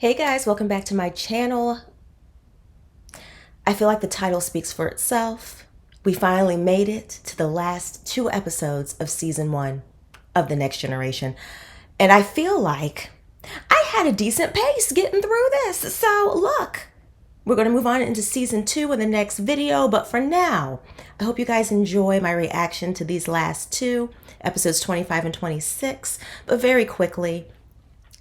Hey guys, welcome back to my channel. I feel like the title speaks for itself. We finally made it to the last 2 episodes of season 1 of The Next Generation. And I feel like I had a decent pace getting through this. So look, we're going to move on into season 2 in the next video. But for now, I hope you guys enjoy my reaction to these last 2, episodes 25 and 26. But very quickly,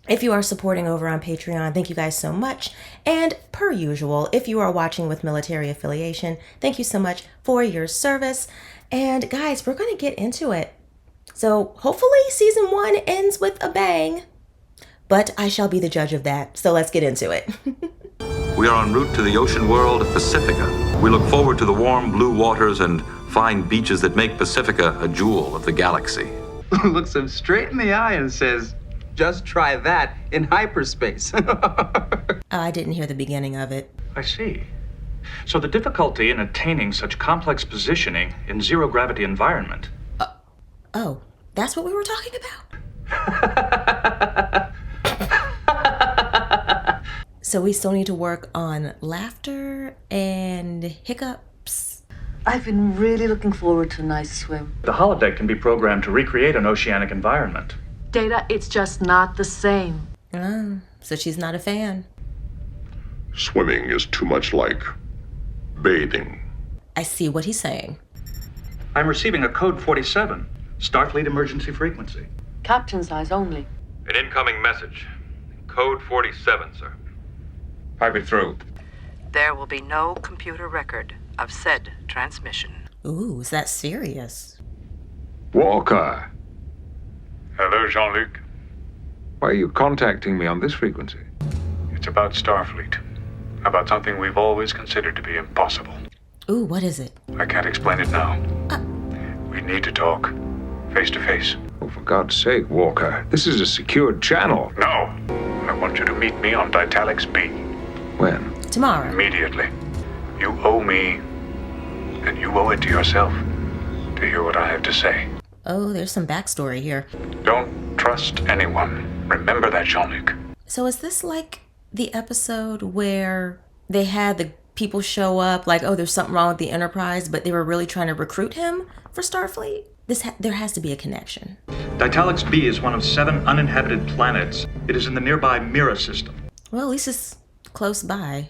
if you are supporting over on Patreon, thank you guys so much. And per usual, if you are watching with military affiliation, thank you so much for your service. And guys, we're going to get into it. So hopefully season 1 ends with a bang, but I shall be the judge of that. So let's get into it. We are en route to the ocean world of Pacifica. We look forward to the warm blue waters and fine beaches that make Pacifica a jewel of the galaxy. Looks him straight in the eye and says, "Just try that in hyperspace." I didn't hear the beginning of it. I see. So the difficulty in attaining such complex positioning in zero-gravity environment. Oh, that's what we were talking about? So we still need to work on laughter and hiccups. I've been really looking forward to a nice swim. The holodeck can be programmed to recreate an oceanic environment. Data, it's just not the same. So she's not a fan. Swimming is too much like bathing. I see what he's saying. I'm receiving a code 47, Starfleet emergency frequency. Captain's eyes only. An incoming message. Code 47, sir. Pipe it through. There will be no computer record of said transmission. Ooh, is that serious? Walker, Hello, Jean-Luc. why are you contacting me on this frequency? It's about Starfleet. About something we've always considered to be impossible. Ooh, what is it? I can't explain it now. We need to talk. Face to face. Oh, for God's sake, Walker. This is a secured channel. No! I want you to meet me on Ditalix B. When? Tomorrow. Immediately. You owe me, and you owe it to yourself, to hear what I have to say. Oh, there's some backstory here. Don't trust anyone. Remember that, Jean-Luc. So is this like the episode where they had the people show up like, oh, there's something wrong with the Enterprise, but they were really trying to recruit him for Starfleet? There has to be a connection. Ditalix B is one of 7 uninhabited planets. It is in the nearby Mira system. Well, at least it's close by.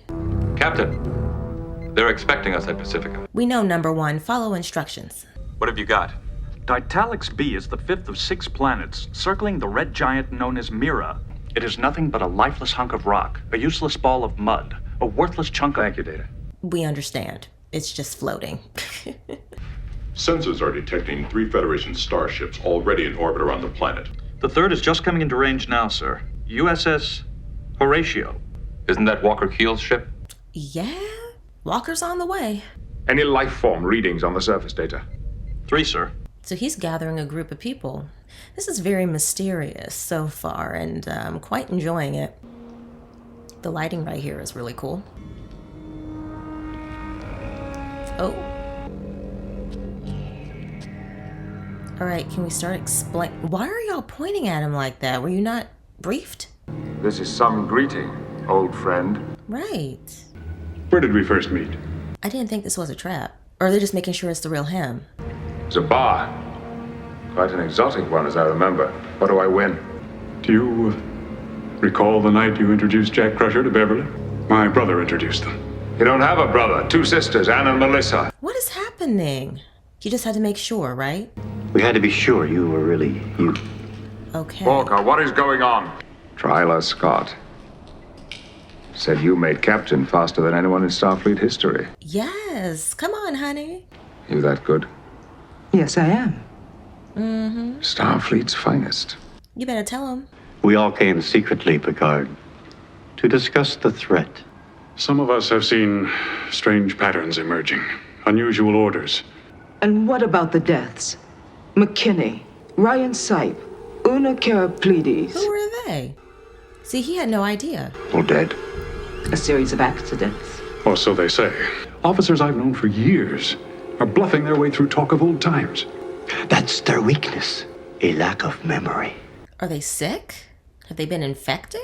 Captain, they're expecting us at Pacifica. We know number 1, follow instructions. What have you got? Ditalix B is the 5th of 6 planets circling the red giant known as Mira. It is nothing but a lifeless hunk of rock, a useless ball of mud, a worthless chunk of... Thank you, Data. We understand. It's just floating. Sensors are detecting 3 Federation starships already in orbit around the planet. The 3rd is just coming into range now, sir. USS Horatio. Isn't that Walker Keel's ship? Yeah, Walker's on the way. Any life form readings on the surface data? 3, sir. So he's gathering a group of people. This is very mysterious so far, and I'm quite enjoying it. The lighting right here is really cool. Oh. All right, can we start explain? Why are y'all pointing at him like that? Were you not briefed? This is some greeting, old friend. Right. Where did we first meet? I didn't think this was a trap. Or are they just making sure it's the real him? It's a bar. Quite an exotic one, as I remember. What do I win? Do you recall the night you introduced Jack Crusher to Beverly? My brother introduced them. You don't have a brother. 2 sisters, Anne and Melissa. What is happening? You just had to make sure, right? We had to be sure you were really you. Okay. Walker, what is going on? Tryla Scott said you made captain faster than anyone in Starfleet history. Yes. Come on, honey. You that good? Yes, I am. Starfleet's finest. You better tell him. We all came secretly, Picard, to discuss the threat. Some of us have seen strange patterns emerging, unusual orders. And what about the deaths? McKinney, Ryan Sipe, Una Karaplides. Who were they? See, he had no idea. All dead? A series of accidents. Or so they say. Officers I've known for years are bluffing their way through talk of old times. That's their weakness, a lack of memory. Are they sick? Have they been infected?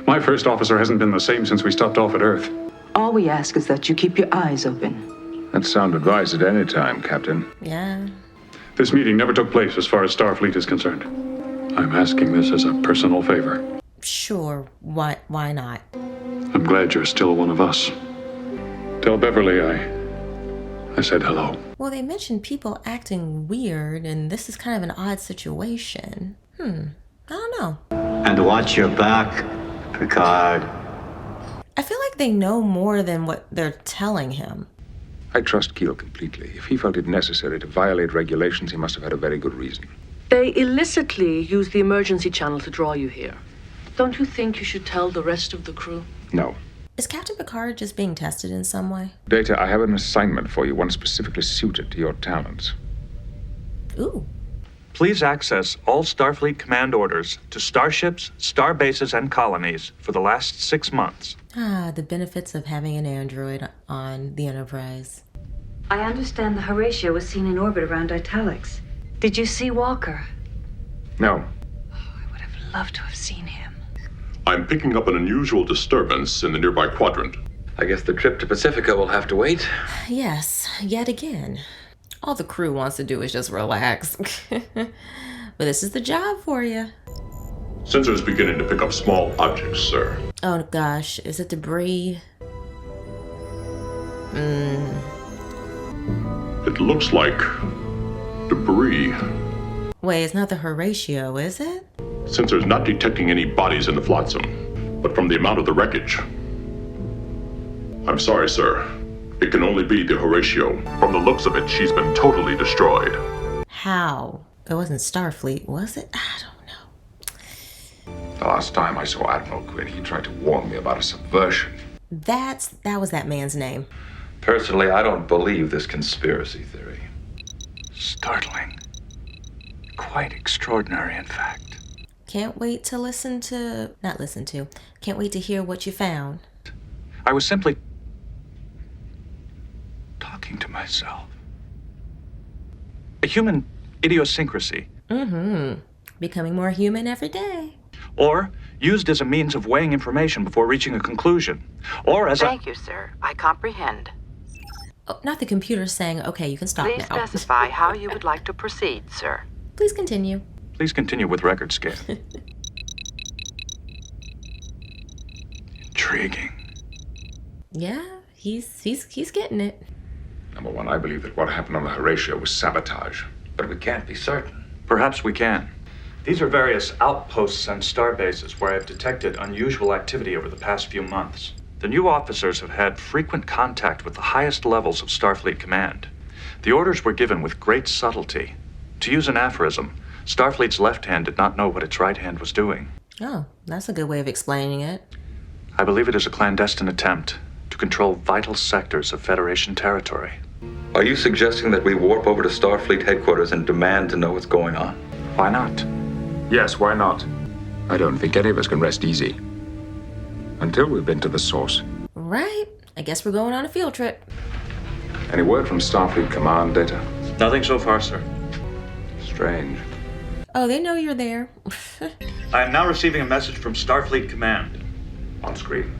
My first officer hasn't been the same since we stopped off at Earth. All we ask is that you keep your eyes open. That's sound advice at any time, Captain. Yeah. This meeting never took place as far as Starfleet is concerned. I'm asking this as a personal favor. Sure. Why not? I'm glad you're still one of us. Tell Beverly I said hello. Well, they mentioned people acting weird, and this is kind of an odd situation. I don't know. And watch your back, Picard. I feel like they know more than what they're telling him. I trust Keel completely. If he felt it necessary to violate regulations, he must have had a very good reason. They illicitly used the emergency channel to draw you here. Don't you think you should tell the rest of the crew? No. Is Captain Picard just being tested in some way? Data, I have an assignment for you, one specifically suited to your talents. Ooh. Please access all Starfleet command orders to starships, star bases, and colonies for the last 6 months. Ah, the benefits of having an android on the Enterprise. I understand the Horatio was seen in orbit around Italics. Did you see Walker? No. I would have loved to have seen him. I'm picking up an unusual disturbance in the nearby quadrant. I guess the trip to Pacifica will have to wait. Yes, yet again. All the crew wants to do is just relax. But this is the job for you. Sensors beginning to pick up small objects, sir. Oh gosh, is it debris? It looks like debris. Wait, it's not the Horatio, is it? Sensors not detecting any bodies in the flotsam, but from the amount of the wreckage. I'm sorry, sir. It can only be the Horatio. From the looks of it, she's been totally destroyed. How? It wasn't Starfleet, was it? I don't know. The last time I saw Admiral Quinn, he tried to warn me about a subversion. That was that man's name. Personally, I don't believe this conspiracy theory. Startling. Quite extraordinary, in fact. Can't wait to can't wait to hear what you found. I was simply talking to myself. A human idiosyncrasy. Becoming more human every day. Or used as a means of weighing information before reaching a conclusion. Or as Thank you, sir. I comprehend. Oh, not the computer saying, okay, you can stop Please now. specify how you would like to proceed, sir. Please continue. Please continue with record scan. Intriguing. Yeah, he's getting it. Number one, I believe that what happened on the Horatio was sabotage. But we can't be certain. Perhaps we can. These are various outposts and star bases where I've detected unusual activity over the past few months. The new officers have had frequent contact with the highest levels of Starfleet command. The orders were given with great subtlety. To use an aphorism, Starfleet's left hand did not know what its right hand was doing. Oh, that's a good way of explaining it. I believe it is a clandestine attempt to control vital sectors of Federation territory. Are you suggesting that we warp over to Starfleet headquarters and demand to know what's going on? Why not? Yes, why not? I don't think any of us can rest easy until we've been to the source. Right. I guess we're going on a field trip. Any word from Starfleet Command, Data? Nothing so far, sir. Strange. Oh, they know you're there. I am now receiving a message from Starfleet Command. On screen.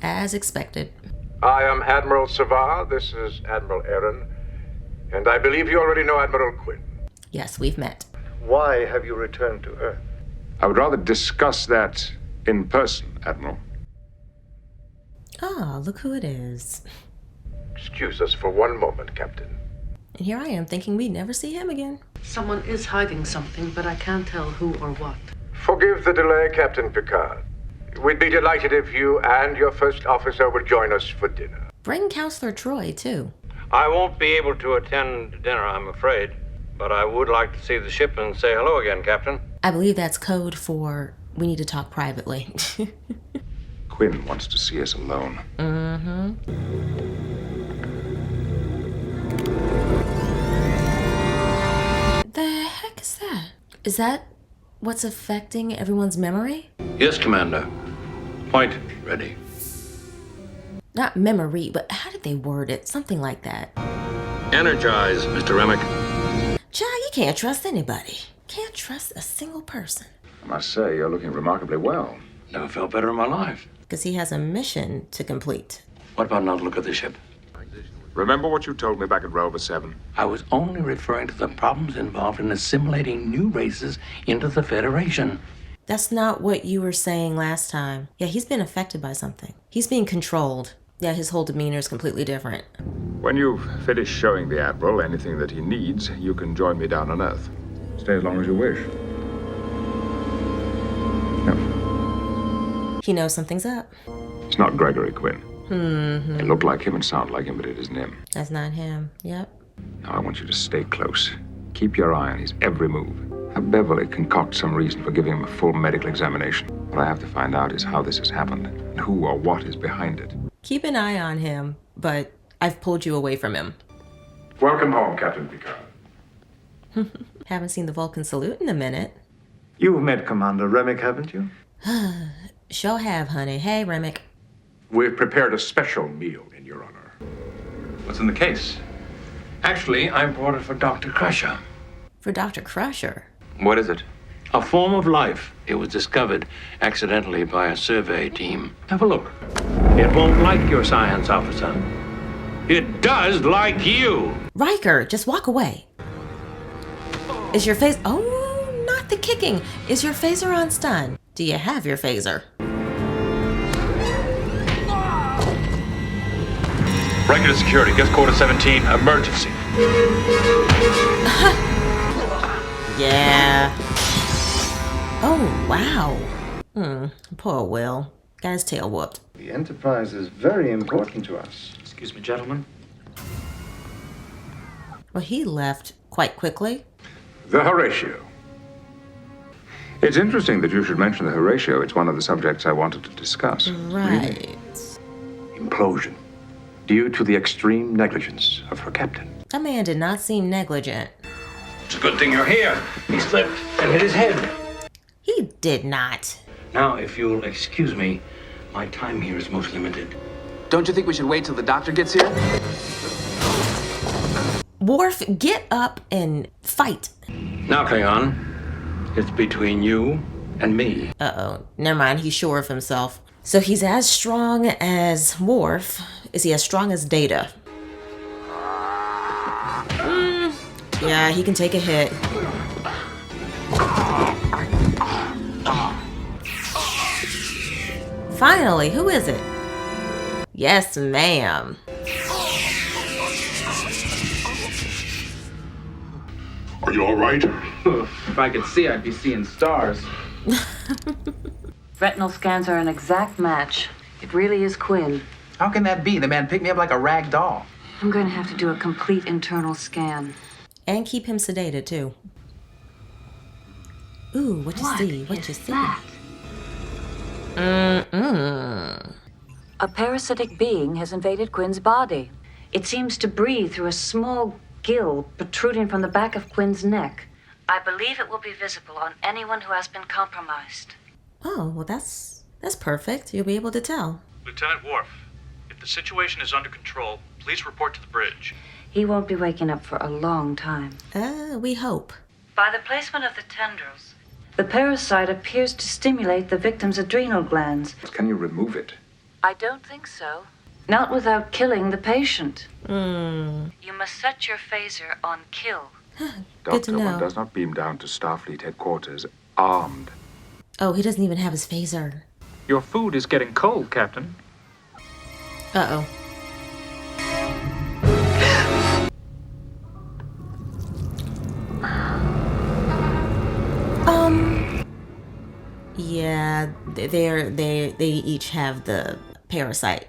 As expected. I am Admiral Savar. This is Admiral Aaron. And I believe you already know Admiral Quinn. Yes, we've met. Why have you returned to Earth? I would rather discuss that in person, Admiral. Ah, look who it is. Excuse us for one moment, Captain. And here I am thinking we'd never see him again. Someone is hiding something, but I can't tell who or what. Forgive the delay, Captain Picard. We'd be delighted if you and your first officer would join us for dinner. Bring Counselor Troy, too. I won't be able to attend dinner, I'm afraid. But I would like to see the ship and say hello again, Captain. I believe that's code for we need to talk privately. Quinn wants to see us alone. The heck is that? Is that what's affecting everyone's memory? Yes, Commander. Point ready. Not memory, but how did they word it? Something like that. Energize, Mr. Remick. Child, you can't trust anybody. Can't trust a single person. I must say, you're looking remarkably well. Never felt better in my life. Because he has a mission to complete. What about an outlook of the ship? Remember what you told me back at Rover 7? I was only referring to the problems involved in assimilating new races into the Federation. That's not what you were saying last time. Yeah, he's been affected by something. He's being controlled. Yeah, his whole demeanor is completely different. When you've finished showing the Admiral anything that he needs, you can join me down on Earth. Stay as long as you wish. No. He knows something's up. It's not Gregory Quinn. Mm-hmm. It looked like him and sounded like him, but it isn't him. That's not him. Yep. Now I want you to stay close. Keep your eye on his every move. Have Beverly concoct some reason for giving him a full medical examination. What I have to find out is how this has happened, and who or what is behind it. Keep an eye on him, but I've pulled you away from him. Welcome home, Captain Picard. Haven't seen the Vulcan salute in a minute. You've met Commander Remick, haven't you? Sure have, honey. Hey, Remick. We've prepared a special meal in your honor. What's in the case? Actually, I brought it for Dr. Crusher. For Dr. Crusher? What is it? A form of life. It was discovered accidentally by a survey team. Have a look. It won't like your science officer. It does like you. Riker, just walk away. Is your phase... Oh, not the kicking. Is your phaser on stun? Do you have your phaser? Riker to security. Guest quarter 17. Emergency. Yeah. Oh, wow. Poor Will. Got his tail whooped. The Enterprise is very important to us. Excuse me, gentlemen. Well, he left quite quickly. The Horatio. It's interesting that you should mention the Horatio. It's one of the subjects I wanted to discuss. Right. Implosion. Due to the extreme negligence of her captain. That man did not seem negligent. It's a good thing you're here. He slipped and hit his head. He did not. Now, if you'll excuse me, my time here is most limited. Don't you think we should wait till the doctor gets here? Worf, get up and fight. Now, Klingon, it's between you and me. Uh-oh. Never mind. He's sure of himself. So he's as strong as Worf. Is he as strong as Data? Yeah, he can take a hit. Finally, who is it? Yes, ma'am. Are you all right? If I could see, I'd be seeing stars. Retinal scans are an exact match. It really is Quinn. How can that be? The man picked me up like a rag doll. I'm going to have to do a complete internal scan. And keep him sedated, too. Ooh, what you see? What you see? A parasitic being has invaded Quinn's body. It seems to breathe through a small gill protruding from the back of Quinn's neck. I believe it will be visible on anyone who has been compromised. Oh, well, that's perfect. You'll be able to tell. Lieutenant Worf, if the situation is under control, please report to the bridge. He won't be waking up for a long time. We hope. By the placement of the tendrils, the parasite appears to stimulate the victim's adrenal glands. Can you remove it? I don't think so. Not without killing the patient. You must set your phaser on kill. Good to know. One does not beam down to Starfleet headquarters armed. Oh, he doesn't even have his phaser. Your food is getting cold, Captain. Uh-oh. Yeah, they each have the parasite.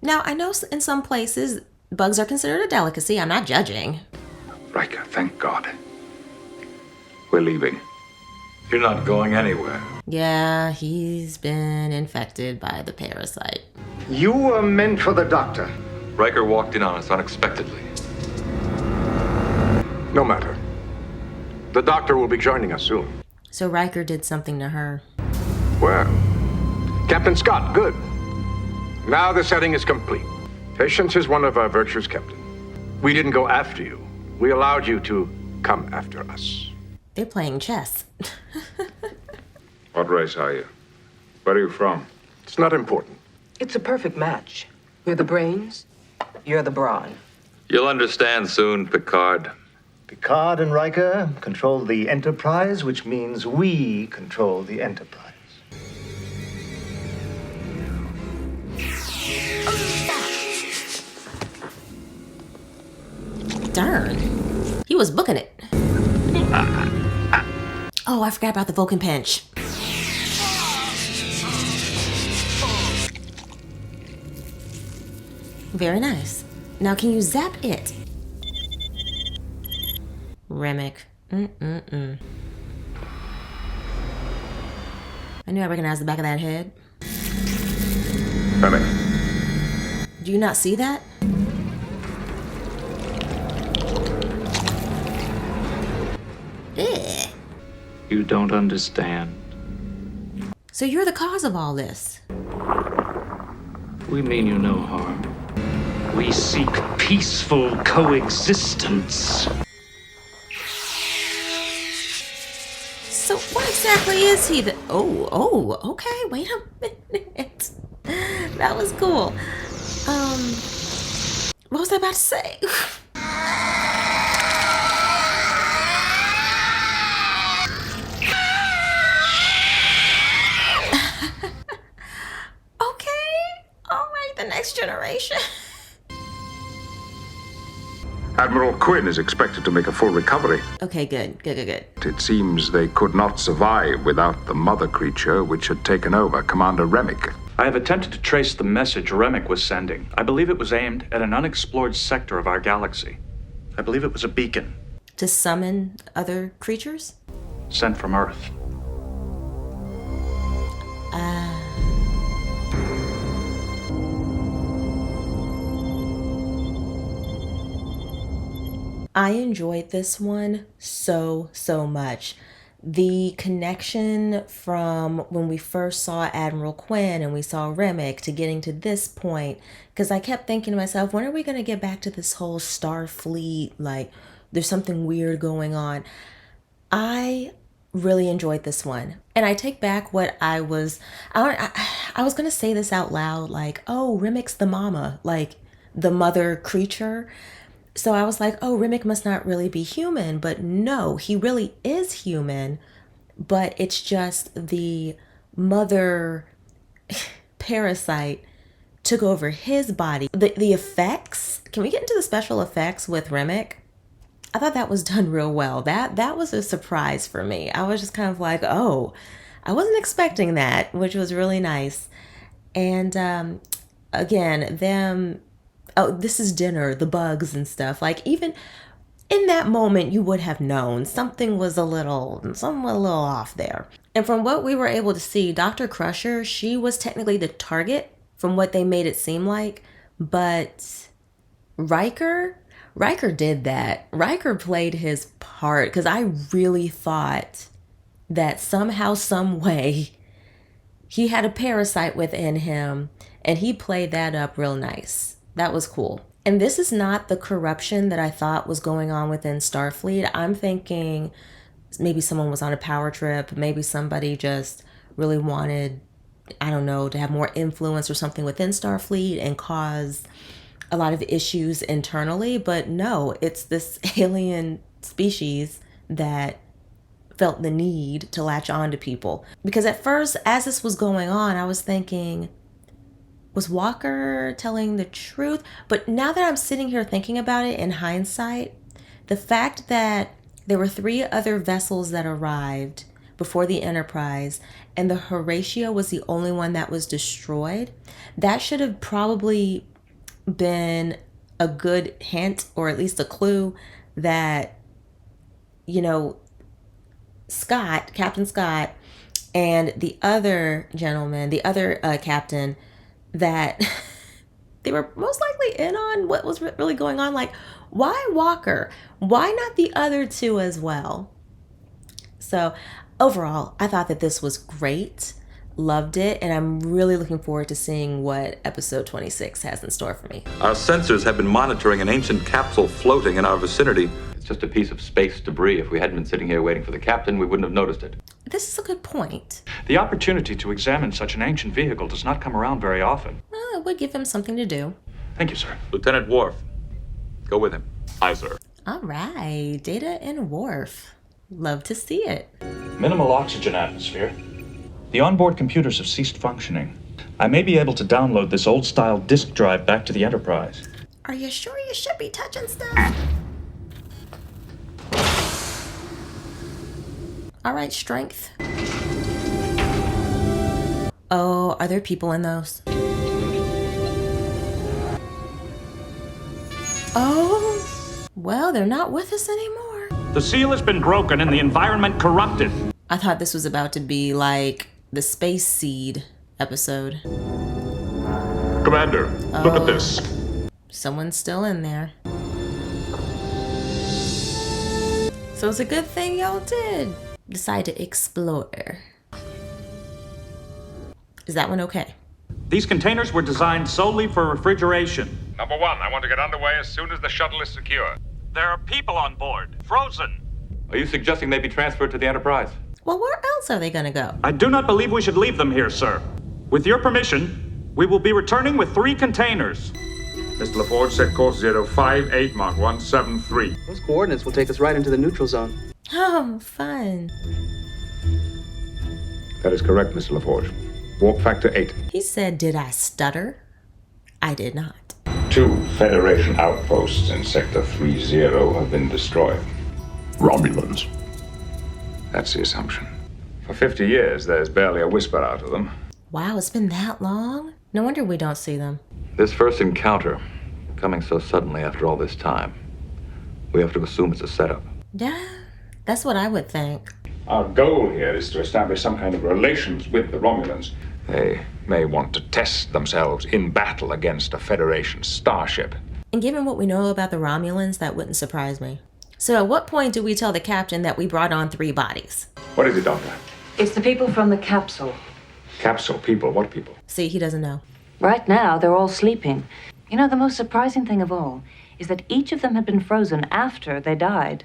Now, I know in some places bugs are considered a delicacy. I'm not judging. Riker, thank God. We're leaving. You're not going anywhere. Yeah, he's been infected by the parasite. You were meant for the doctor. Riker walked in on us unexpectedly. No matter. The doctor will be joining us soon. So Riker did something to her. Well, Captain Scott, good. Now the setting is complete. Patience is one of our virtues, Captain. We didn't go after you. We allowed you to come after us. They're playing chess. What race are you? Where are you from? It's not important. It's a perfect match. We're the brains, you're the brawn. You'll understand soon, Picard. Picard and Riker control the Enterprise, which means we control the Enterprise. Darn. He was booking it. Oh, I forgot about the Vulcan pinch. Very nice. Now can you zap it? Remick. I knew I recognized the back of that head. Remick. Do you not see that? Ugh. You don't understand. So you're the cause of all this. We mean you no harm. We seek peaceful coexistence. So what exactly is he? Okay, wait a minute. That was cool. What was I about to say? The next generation. Admiral Quinn is expected to make a full recovery. Okay, good. It seems they could not survive without the mother creature which had taken over Commander Remick. I have attempted to trace the message Remick was sending. I believe it was aimed at an unexplored sector of our galaxy. I believe it was a beacon. To summon other creatures? Sent from Earth. I enjoyed this one so much. The connection from when we first saw Admiral Quinn and we saw Remick to getting to this point, because I kept thinking to myself, when are we going to get back to this whole Starfleet, like there's something weird going on. I really enjoyed this one. And I take back what I was going to say this out loud, like, oh, Remick's the mama, like the mother creature. So I was like, oh, Remick must not really be human, but no, he really is human, but it's just the mother parasite took over his body. The effects, can we get into the special effects with Remick? I thought that was done real well. That was a surprise for me. I was just kind of like, oh, I wasn't expecting that, which was really nice. And again, this is dinner, the bugs and stuff. Like even in that moment, you would have known something was a little off there. And from what we were able to see, Dr. Crusher, she was technically the target from what they made it seem like. But Riker did that. Riker played his part because I really thought that somehow, some way, he had a parasite within him and he played that up real nice. That was cool. And this is not the corruption that I thought was going on within Starfleet. I'm thinking maybe someone was on a power trip. Maybe somebody just really wanted, I don't know, to have more influence or something within Starfleet and cause a lot of issues internally. But no, it's this alien species that felt the need to latch on to people. Because at first, as this was going on, I was thinking, was Walker telling the truth? But now that I'm sitting here thinking about it in hindsight, the fact that there were 3 other vessels that arrived before the Enterprise and the Horatio was the only one that was destroyed, that should have probably been a good hint or at least a clue that, you know, Captain Scott and the other gentleman, the other captain, that they were most likely in on what was really going on. Like, why Walker? Why not the other 2 as well? So overall, I thought that this was great. Loved it. And I'm really looking forward to seeing what episode 26 has in store for me. Our sensors have been monitoring an ancient capsule floating in our vicinity. It's just a piece of space debris. If we hadn't been sitting here waiting for the captain, we wouldn't have noticed it. This is a good point. The opportunity to examine such an ancient vehicle does not come around very often. Well, it would give him something to do. Thank you, sir. Lieutenant Worf, go with him. Aye, sir. All right, Data and Worf. Love to see it. Minimal oxygen atmosphere. The onboard computers have ceased functioning. I may be able to download this old-style disk drive back to the Enterprise. Are you sure you should be touching stuff? All right, strength. Oh, are there people in those? Oh, well, they're not with us anymore. The seal has been broken and the environment corrupted. I thought this was about to be like the Space Seed episode. Commander, look at this. Someone's still in there. So it's a good thing y'all did decide to explore. Is that one okay? These containers were designed solely for refrigeration. Number 1, I want to get underway as soon as the shuttle is secure. There are people on board, frozen. Are you suggesting they be transferred to the Enterprise? Well, where else are they gonna go? I do not believe we should leave them here, sir. With your permission, we will be returning with 3 containers. Mr. LaForge, set course 058 Mach 173. Those coordinates will take us right into the neutral zone. Oh, fun. That is correct, Mr. LaForge. Warp factor 8. He said, did I stutter? I did not. 2 Federation outposts in Sector 30 have been destroyed. Romulans. That's the assumption. For 50 years, there's barely a whisper out of them. Wow, it's been that long? No wonder we don't see them. This first encounter, coming so suddenly after all this time, we have to assume it's a setup. Yeah, that's what I would think. Our goal here is to establish some kind of relations with the Romulans. They may want to test themselves in battle against a Federation starship. And given what we know about the Romulans, that wouldn't surprise me. So at what point do we tell the captain that we brought on 3 bodies? What is it, Doctor? It's the people from the capsule. Capsule people? What people? See, he doesn't know. Right now, they're all sleeping. You know, the most surprising thing of all is that each of them had been frozen after they died.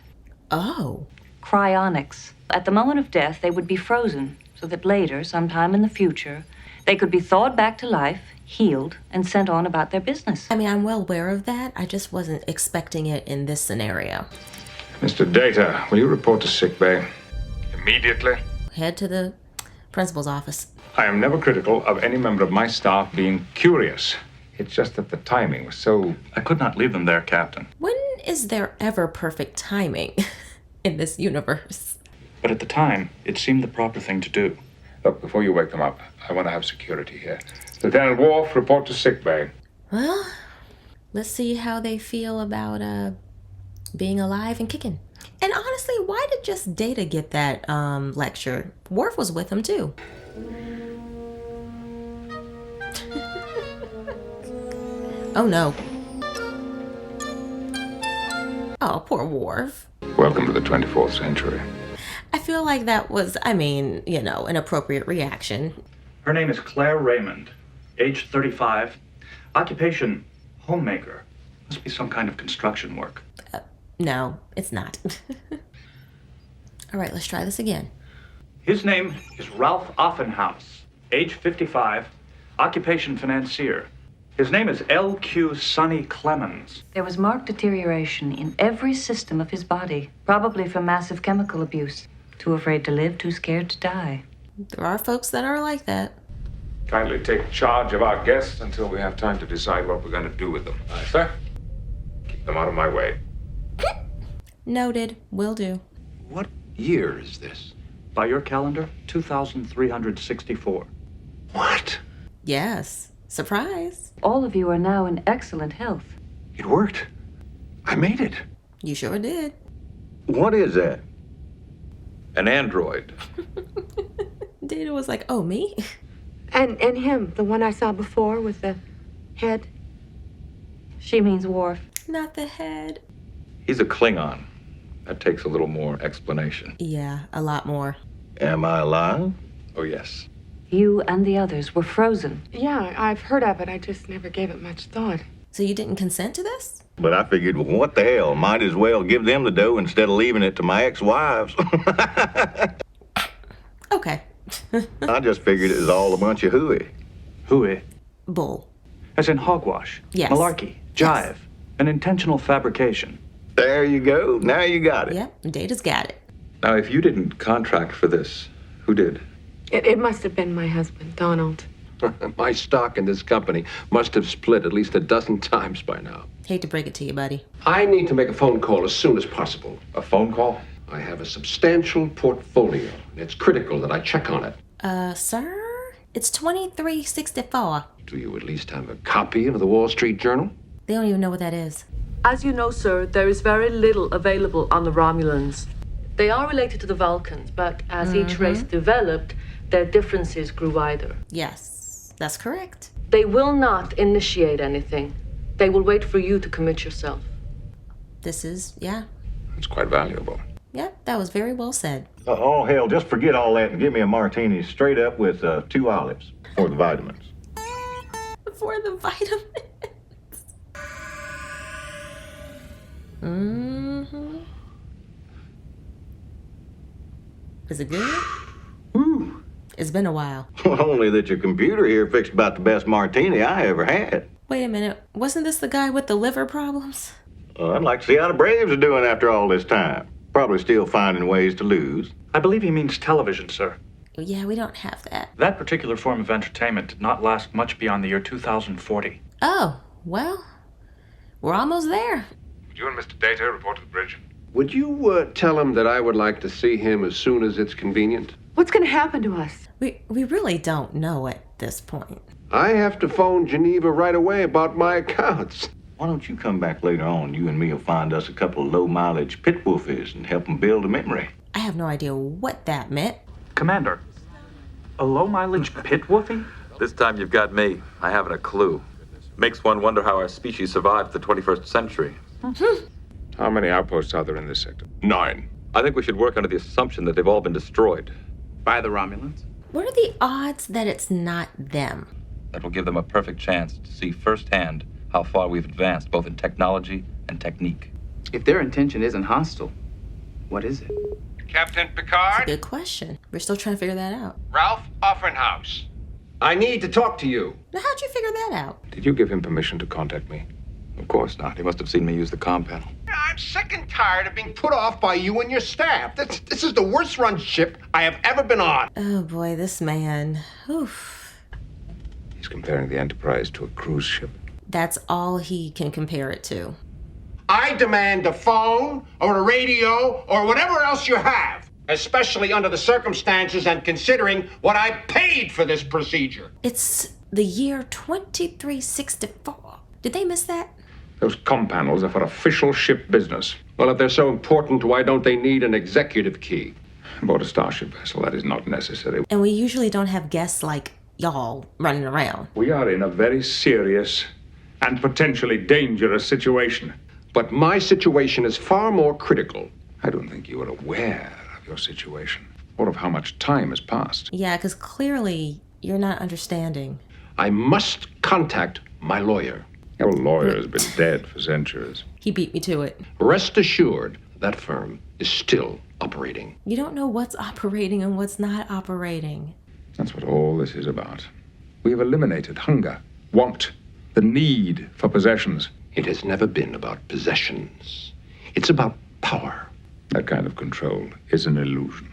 Oh. Cryonics. At the moment of death, they would be frozen, so that later, sometime in the future, they could be thawed back to life, healed, and sent on about their business. I mean, I'm well aware of that. I just wasn't expecting it in this scenario. Mr. Data, will you report to sickbay? Immediately. Head to the principal's office. I am never critical of any member of my staff being curious. It's just that the timing was so... I could not leave them there, Captain. When is there ever perfect timing in this universe? But at the time, it seemed the proper thing to do. Look, before you wake them up, I want to have security here. Lieutenant Worf, report to sickbay. Well, let's see how they feel about being alive and kicking. And honestly, why did just Data get that lecture? Worf was with him too. Oh no. Oh, poor Worf. Welcome to the 24th century. I feel like that was, I mean, you know, an appropriate reaction. Her name is Claire Raymond, age 35, occupation homemaker. Must be some kind of construction work. No, it's not. All right, let's try this again. His name is Ralph Offenhouse, age 55, occupation financier. His name is L.Q. Sonny Clemens. There was marked deterioration in every system of his body, probably from massive chemical abuse. Too afraid to live, too scared to die. There are folks that are like that. Kindly take charge of our guests until we have time to decide what we're going to do with them. Aye, sir? Keep them out of my way. Noted. Will do. What year is this? By your calendar, 2364. What? Yes. Surprise. All of you are now in excellent health. It worked. I made it. You sure did. What is that? An android. Data was like, oh, me? And him, the one I saw before with the head. She means Worf. Not the head. He's a Klingon. That takes a little more explanation. Yeah, a lot more. Am I alive? Oh, yes. You and the others were frozen. Yeah, I've heard of it. I just never gave it much thought. So you didn't consent to this? But I figured, well, what the hell? Might as well give them the dough instead of leaving it to my ex-wives. Okay. I just figured it was all a bunch of hooey. Hooey? Bull. As in hogwash. Yes. Malarkey. Jive. An intentional fabrication. There you go. Now you got it. Yep, Data's got it. Now, if you didn't contract for this, who did? It must have been my husband, Donald. My stock in this company must have split at least a dozen times by now. Hate to break it to you, buddy. I need to make a phone call as soon as possible. A phone call? I have a substantial portfolio, and it's critical that I check on it. Sir? It's 2364. Do you at least have a copy of the Wall Street Journal? They don't even know what that is. As you know, sir, there is very little available on the Romulans. They are related to the Vulcans, but as each race developed, their differences grew wider. Yes, that's correct. They will not initiate anything. They will wait for you to commit yourself. This is, yeah. It's quite valuable. Yeah, that was very well said. Oh, hell, just forget all that and give me a martini straight up with 2 olives for the vitamins. For the vitamins. Mm-hmm. Is it good? Ooh. It's been a while. Well, only that your computer here fixed about the best martini I ever had. Wait a minute. Wasn't this the guy with the liver problems? I'd like to see how the Braves are doing after all this time. Probably still finding ways to lose. I believe he means television, sir. Yeah, we don't have that. That particular form of entertainment did not last much beyond the year 2040. Oh, well, we're almost there. Would you and Mr. Data report to the bridge? Would you tell him that I would like to see him as soon as it's convenient? What's going to happen to us? We really don't know at this point. I have to phone Geneva right away about my accounts. Why don't you come back later on? You and me will find us a couple of low-mileage pit wolfies and help them build a memory. I have no idea what that meant. Commander, a low-mileage pit woofie? This time you've got me. I haven't a clue. Makes one wonder how our species survived the 21st century. How many outposts are there in this sector? 9. I think we should work under the assumption that they've all been destroyed. By the Romulans? What are the odds that it's not them? That will give them a perfect chance to see firsthand how far we've advanced, both in technology and technique. If their intention isn't hostile, what is it? Captain Picard? Good question. We're still trying to figure that out. Ralph Offenhouse. I need to talk to you. Now, how'd you figure that out? Did you give him permission to contact me? Of course not. He must have seen me use the comm panel. I'm sick and tired of being put off by you and your staff. This is the worst run ship I have ever been on. Oh boy, this man. Oof. He's comparing the Enterprise to a cruise ship. That's all he can compare it to. I demand a phone or a radio or whatever else you have, especially under the circumstances and considering what I paid for this procedure. It's the year 2364. Did they miss that? Those comm panels are for official ship business. Well, if they're so important, why don't they need an executive key? Aboard a starship vessel, that is not necessary. And we usually don't have guests like y'all running around. We are in a very serious and potentially dangerous situation. But my situation is far more critical. I don't think you are aware of your situation, or of how much time has passed. Yeah, because clearly you're not understanding. I must contact my lawyer. Your lawyer has been dead for centuries. He beat me to it. Rest assured, that firm is still operating. You don't know what's operating and what's not operating. That's what all this is about. We have eliminated hunger, want, the need for possessions. It has never been about possessions. It's about power. That kind of control is an illusion.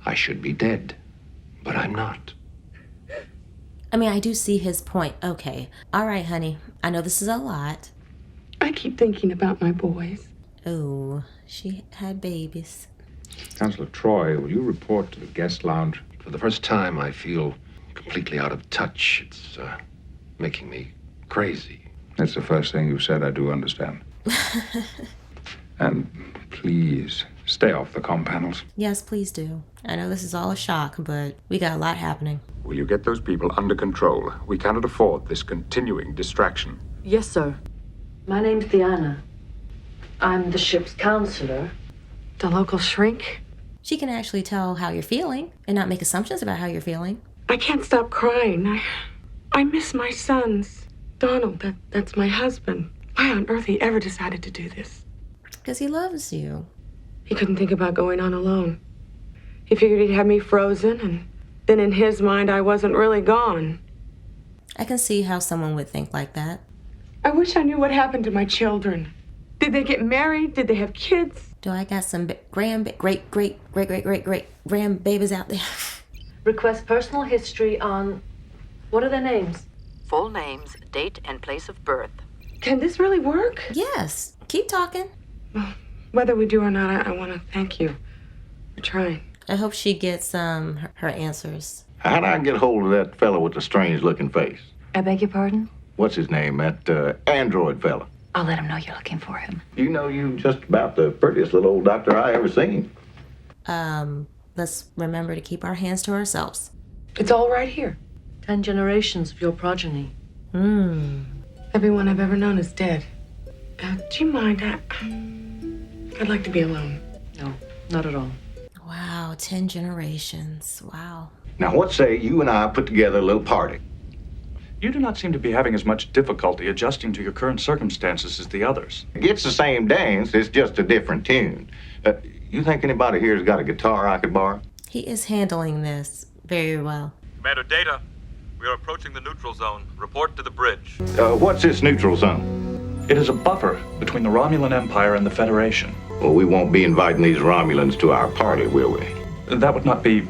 I should be dead, but I'm not. I mean, I do see his point. Okay. All right, honey. I know this is a lot. I keep thinking about my boys. Oh, she had babies. Counselor Troy, will you report to the guest lounge? For the first time, I feel completely out of touch. It's making me crazy. That's the first thing you said I do understand. And please, stay off the comm panels. Yes, please do. I know this is all a shock, but we got a lot happening. Will you get those people under control? We cannot afford this continuing distraction. Yes, sir. My name's Diana. I'm the ship's counselor. The local shrink? She can actually tell how you're feeling and not make assumptions about how you're feeling. I can't stop crying. I miss my sons. Donald. That's my husband. Why on earth he ever decided to do this? Because he loves you. He couldn't think about going on alone. He figured he'd have me frozen, and then in his mind, I wasn't really gone. I can see how someone would think like that. I wish I knew what happened to my children. Did they get married? Did they have kids? Do I got some grandbabies out there? Request personal history on... What are their names? Full names, date, and place of birth. Can this really work? Yes. Keep talking. Well, whether we do or not, I want to thank you for trying. I hope she gets her answers. How'd I get hold of that fella with the strange-looking face? I beg your pardon? What's his name? That android fella. I'll let him know you're looking for him. You know, you just about the prettiest little old doctor I ever seen. Let's remember to keep our hands to ourselves. It's all right here. 10 generations of your progeny. Everyone I've ever known is dead. Do you mind? I'd like to be alone. No, not at all. Wow, 10 generations. Wow. Now, what say you and I put together a little party? You do not seem to be having as much difficulty adjusting to your current circumstances as the others. It's the same dance, it's just a different tune. You think anybody here's got a guitar I could borrow? He is handling this very well. Commander Data, we are approaching the neutral zone. Report to the bridge. What's this neutral zone? It is a buffer between the Romulan Empire and the Federation. Well, we won't be inviting these Romulans to our party, will we? That would not be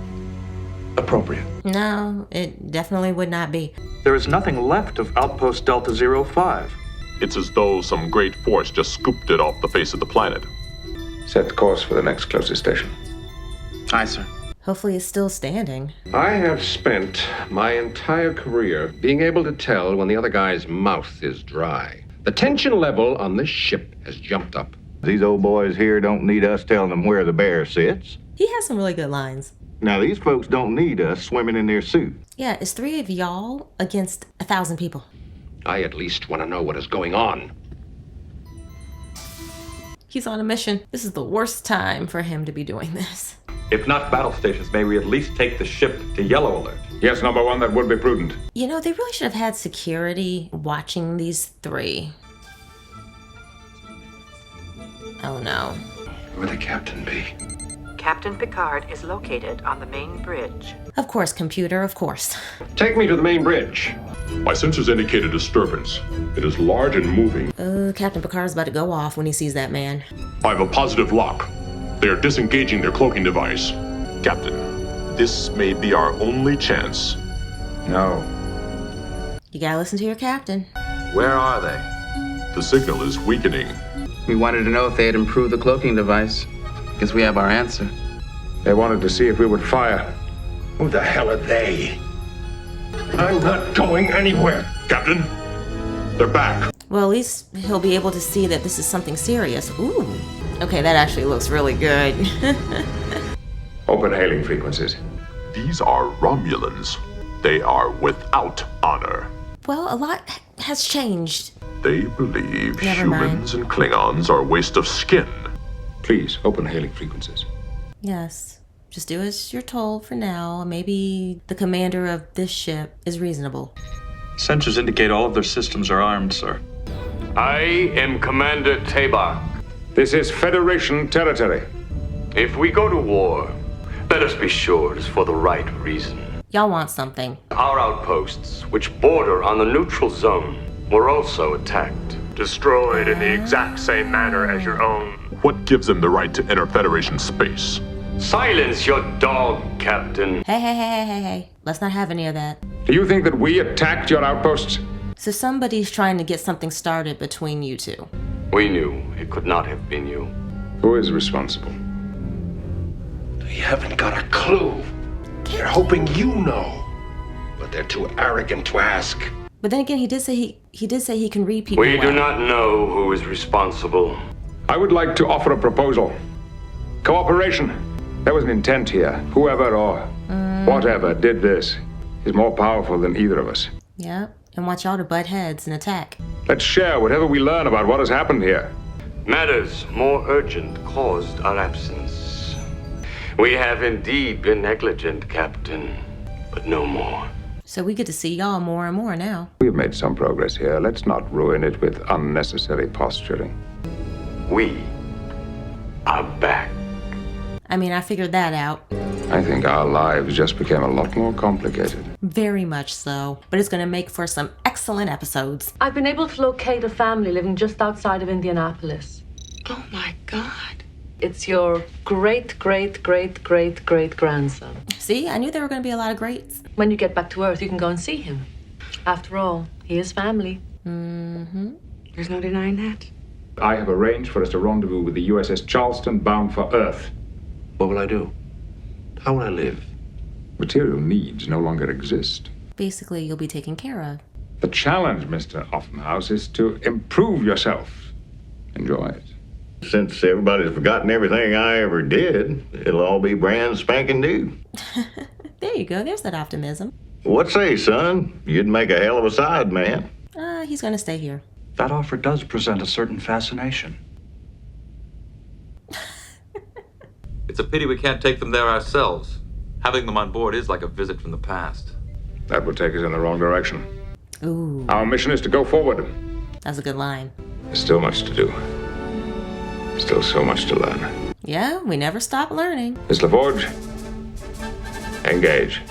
appropriate. No, it definitely would not be. There is nothing left of Outpost Delta 05. It's as though some great force just scooped it off the face of the planet. Set the course for the next closest station. Aye, sir. Hopefully it's still standing. I have spent my entire career being able to tell when the other guy's mouth is dry. The tension level on this ship has jumped up. These old boys here don't need us telling them where the bear sits. He has some really good lines. Now, these folks don't need us swimming in their suit. Yeah, it's 3 of y'all against 1,000 people. I at least want to know what is going on. He's on a mission. This is the worst time for him to be doing this. If not battle stations, may we at least take the ship to yellow alert? Yes, number one, that would be prudent. You know, they really should have had security watching these 3. Oh no. Where would the captain be? Captain Picard is located on the main bridge. Of course, computer, of course. Take me to the main bridge. My sensors indicate a disturbance. It is large and moving. Captain Picard's about to go off when he sees that man. I have a positive lock. They are disengaging their cloaking device. Captain, this may be our only chance. No. You gotta listen to your captain. Where are they? The signal is weakening. We wanted to know if they had improved the cloaking device. Guess we have our answer. They wanted to see if we would fire. Who the hell are they? I'm not going anywhere. Captain, they're back. Well, at least he'll be able to see that this is something serious. Ooh. Okay, that actually looks really good. Open hailing frequencies. These are Romulans. They are without honor. Well, a lot has changed. They believe Never mind. humans and Klingons are a waste of skin. Please, open hailing frequencies. Yes. Just do as you're told for now. Maybe the commander of this ship is reasonable. Sensors indicate all of their systems are armed, sir. I am Commander Tabak. This is Federation territory. If we go to war, let us be sure it is for the right reason. Y'all want something. Our outposts, which border on the neutral zone, were also attacked. Destroyed in the exact same manner as your own. What gives them the right to enter Federation space? Silence your dog, Captain. Hey. Let's not have any of that. Do you think that we attacked your outposts? So somebody's trying to get something started between you two. We knew it could not have been you. Who is responsible? They haven't got a clue. They're hoping you know, but they're too arrogant to ask. But then again, he did say he can read people. We well. do not know who is responsible. I would like to offer a proposal. Cooperation. There was an intent here. Whoever or whatever did this is more powerful than either of us. Yep, and want y'all to butt heads and attack. Let's share whatever we learn about what has happened here. Matters more urgent caused our absence. We have indeed been negligent, Captain, but no more. So we get to see y'all more and more now. We've made some progress here. Let's not ruin it with unnecessary posturing. We are back. I mean, I figured that out. I think our lives just became a lot more complicated. Very much so. But it's going to make for some excellent episodes. I've been able to locate a family living just outside of Indianapolis. Oh my God. It's your great-great-great-great-great-grandson. See, I knew there were going to be a lot of greats. When you get back to Earth, you can go and see him. After all, he is family. Mm-hmm. There's no denying that. I have arranged for us to rendezvous with the USS Charleston bound for Earth. What will I do? How will I live? Material needs no longer exist. Basically, you'll be taken care of. The challenge, Mr. Offenhouse, is to improve yourself. Enjoy it. Since everybody's forgotten everything I ever did, it'll all be brand spanking new. There you go. There's that optimism. What say, son? You'd make a hell of a side man. He's going to stay here. That offer does present a certain fascination. It's a pity we can't take them there ourselves. Having them on board is like a visit from the past. That would take us in the wrong direction. Ooh. Our mission is to go forward. That's a good line. There's still much to do. Still so much to learn. Yeah, we never stop learning. Miss LaForge, engage.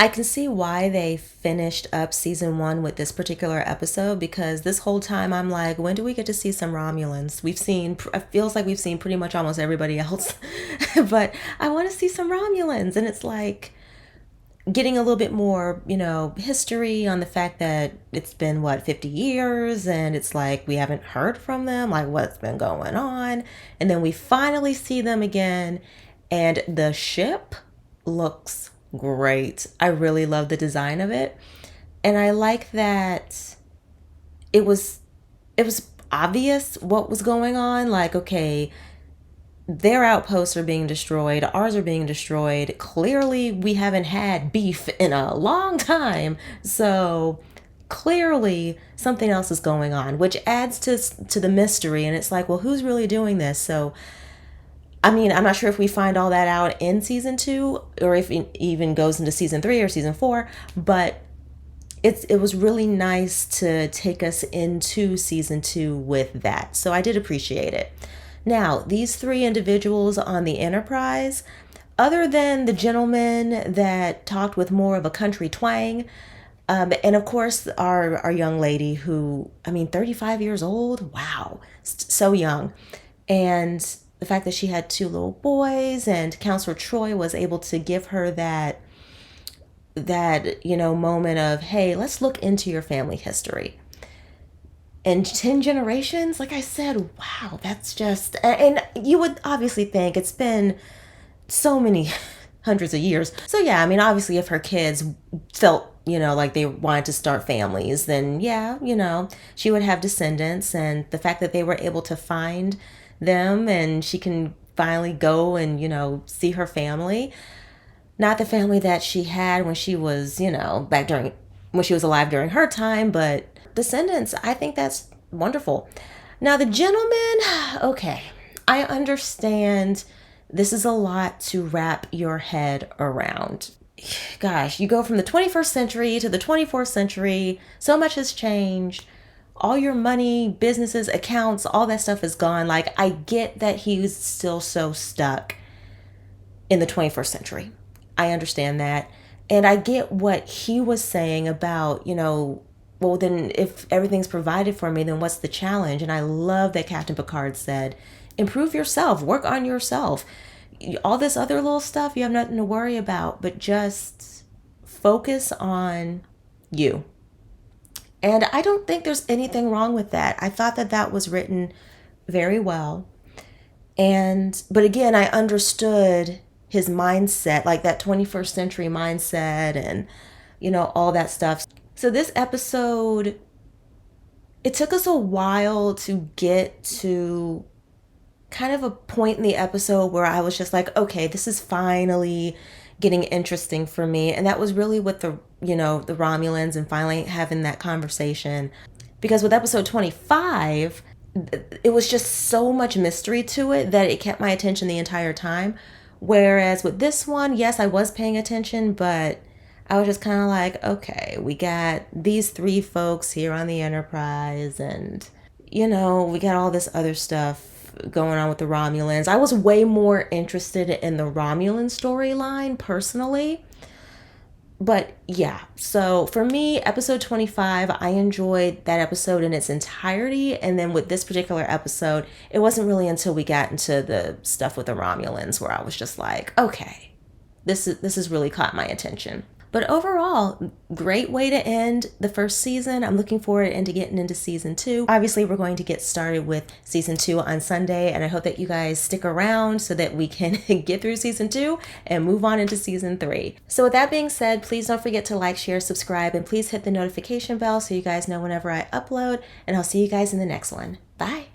I can see why they finished up season 1 with this particular episode, because this whole time I'm like, when do we get to see some Romulans? It feels like we've seen pretty much almost everybody else, but I want to see some Romulans. And it's like getting a little bit more, history on the fact that it's been, 50 years, and it's like we haven't heard from them, like what's been going on. And then we finally see them again, and the ship looks great. I really love the design of it. And I like that it was obvious what was going on. Like, okay, their outposts are being destroyed, ours are being destroyed. Clearly we haven't had beef in a long time. So clearly something else is going on, which adds to the mystery. And it's like, well, who's really doing this? So I mean, I'm not sure if we find all that out in season 2 or if it even goes into season 3 or season 4, but it was really nice to take us into season 2 with that. So I did appreciate it. Now, these 3 individuals on the Enterprise, other than the gentleman that talked with more of a country twang, and of course our young lady who, 35 years old, wow, so young. And the fact that she had 2 little boys, and Counselor Troy was able to give her that moment of, hey, let's look into your family history. And 10 generations, like I said, wow, that's just, and you would obviously think it's been so many hundreds of years. So yeah, obviously if her kids felt, like they wanted to start families, then yeah, she would have descendants. And the fact that they were able to find them and she can finally go and see her family, not the family that she had when she was when she was alive during her time, but descendants. I think that's wonderful. Now the gentleman, okay, I understand this is a lot to wrap your head around. Gosh, you go from the 21st century to the 24th century, so much has changed. All your money, businesses, accounts, all that stuff is gone. Like, I get that he's still so stuck in the 21st century. I understand that. And I get what he was saying about, well, then if everything's provided for me, then what's the challenge? And I love that Captain Picard said, improve yourself, work on yourself. All this other little stuff, you have nothing to worry about, but just focus on you. And I don't think there's anything wrong with that. I thought that was written very well. But again, I understood his mindset, like that 21st century mindset and, all that stuff. So this episode, it took us a while to get to kind of a point in the episode where I was just like, okay, this is finally getting interesting for me. And that was really with the Romulans and finally having that conversation. Because with episode 25, it was just so much mystery to it that it kept my attention the entire time. Whereas with this one, yes, I was paying attention, but I was just kind of like, okay, we got these 3 folks here on the Enterprise, and, you know, we got all this other stuff going on with the Romulans. I was way more interested in the Romulan storyline personally. But yeah, so for me, episode 25, I enjoyed that episode in its entirety. And then with this particular episode, it wasn't really until we got into the stuff with the Romulans where I was just like, okay, this has really caught my attention. But overall, great way to end the first season. I'm looking forward to getting into season 2. Obviously, we're going to get started with season 2 on Sunday, and I hope that you guys stick around so that we can get through season 2 and move on into season 3. So with that being said, please don't forget to like, share, subscribe, and please hit the notification bell so you guys know whenever I upload, and I'll see you guys in the next one. Bye.